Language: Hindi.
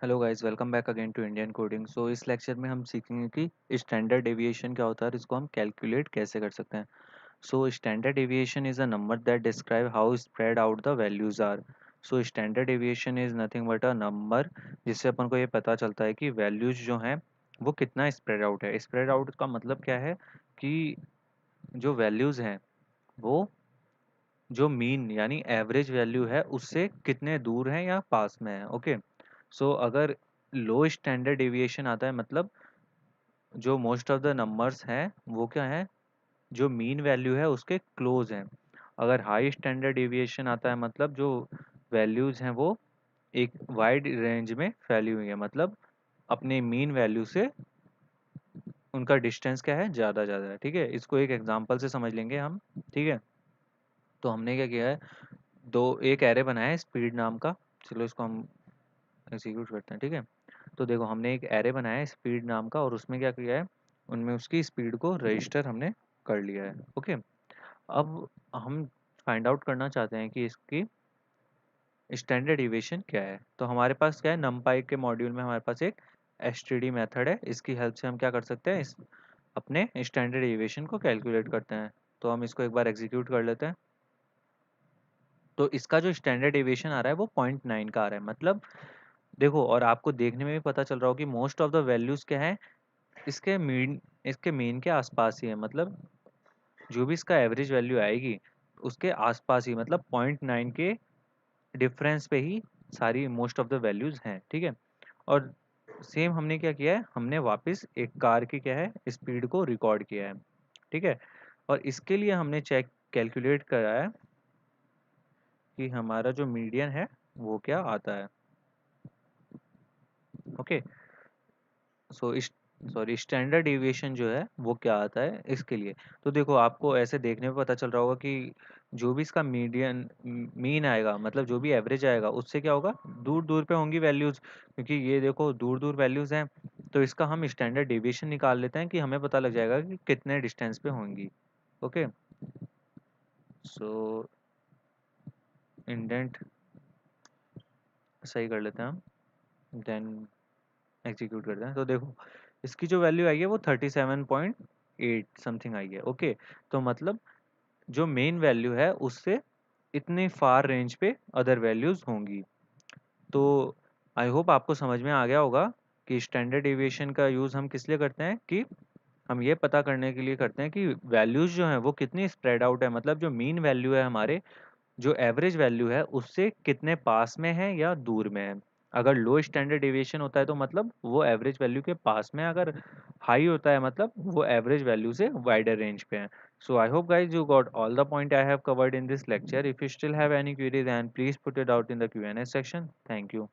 Hello guys, welcome back again to Indian coding. So इस लेक्चर में हम सीखेंगे कि स्टैंडर्ड डेविएशन क्या होता है और इसको हम कैलकुलेट कैसे कर सकते हैं। So standard deviation is a number that describe how spread out the values are. So standard deviation is nothing but a number जिससे अपन को ये पता चलता है कि वैल्यूज जो हैं वो कितना स्प्रेड आउट है। स्प्रेड आउट का मतलब क्या है कि जो वैल्यूज हैं वो जो मीन यानी एवरेज वैल्यू है उससे कितने दूर हैं या पास में है। ओके, सो अगर लो स्टैंडर्ड डेविएशन आता है मतलब जो मोस्ट ऑफ द नंबर्स हैं वो क्या है, जो मीन वैल्यू है उसके क्लोज हैं। अगर हाई स्टैंडर्ड डेविएशन आता है मतलब जो वैल्यूज हैं वो एक वाइड रेंज में फैली हुई है, मतलब अपने मीन वैल्यू से उनका डिस्टेंस क्या है, ज़्यादा ज़्यादा है। ठीक है, इसको एक एग्जांपल से समझ लेंगे हम। ठीक है, तो हमने क्या किया है, दो एक एरे बनाया है स्पीड नाम का। चलो इसको हम एग्जीक्यूट करते हैं। ठीक है, तो देखो हमने एक एरे बनाया है स्पीड नाम का और उसमें क्या किया है, उनमें उसकी स्पीड को रजिस्टर हमने कर लिया है। ओके, अब हम फाइंड आउट करना चाहते हैं कि इसकी स्टैंडर्ड डिविएशन क्या है। तो हमारे पास क्या है, numpy के मॉड्यूल में हमारे पास एक std मेथड है। इसकी हेल्प से हम क्या कर सकते हैं, इस अपने स्टैंडर्ड डिविएशन को कैलकुलेट करते हैं। तो हम इसको एक बार एग्जीक्यूट कर लेते हैं। तो इसका जो स्टैंडर्ड डिविएशन आ रहा है वो 0.9 का आ रहा है। मतलब देखो, और आपको देखने में भी पता चल रहा हो कि मोस्ट ऑफ द वैल्यूज क्या है, इसके मीन के आसपास ही है। मतलब जो भी इसका एवरेज वैल्यू आएगी उसके आसपास ही, मतलब 0.9 के डिफरेंस पे ही सारी मोस्ट ऑफ द वैल्यूज हैं। ठीक है, और सेम हमने क्या किया है, हमने वापस एक कार की क्या है स्पीड को रिकॉर्ड किया है। ठीक है, और इसके लिए हमने चेक कैलकुलेट करा है कि हमारा जो मीडियन है वो क्या आता है। ओके, सो इस सॉरी स्टैंडर्ड डेविएशन जो है वो क्या आता है इसके लिए। तो देखो, आपको ऐसे देखने में पता चल रहा होगा कि जो भी इसका मीडियन मीन आएगा, मतलब जो भी एवरेज आएगा उससे क्या होगा, दूर दूर पे होंगी वैल्यूज, क्योंकि ये देखो दूर दूर वैल्यूज हैं। तो इसका हम स्टैंडर्ड डेविएशन निकाल लेते हैं कि हमें पता लग जाएगा कि कितने डिस्टेंस पे होंगी। ओके, सो इंडेंट सही कर लेते हैं हम, देन एग्जीक्यूट करते हैं। तो देखो इसकी जो वैल्यू आई है वो 37.8 समथिंग आई है। ओके, तो मतलब जो मेन वैल्यू है उससे इतने फार रेंज पे अदर वैल्यूज होंगी। तो आई होप आपको समझ में आ गया होगा कि स्टैंडर्ड डेविएशन का यूज़ हम किस लिए करते हैं, कि हम ये पता करने के लिए करते हैं कि वैल्यूज जो हैं वो कितनी स्प्रेड आउट है, मतलब जो मीन वैल्यू है हमारे, जो एवरेज वैल्यू है उससे कितने पास में है या दूर में है। अगर लो स्टैंडर्ड डेविएशन होता है तो मतलब वो एवरेज वैल्यू के पास में है, अगर हाई होता है मतलब वो एवरेज वैल्यू से वाइडर रेंज पे है। So I hope guys you got all the point I have covered in this lecture. If you still have any queries, and please put it out in the Q&A section. Thank you.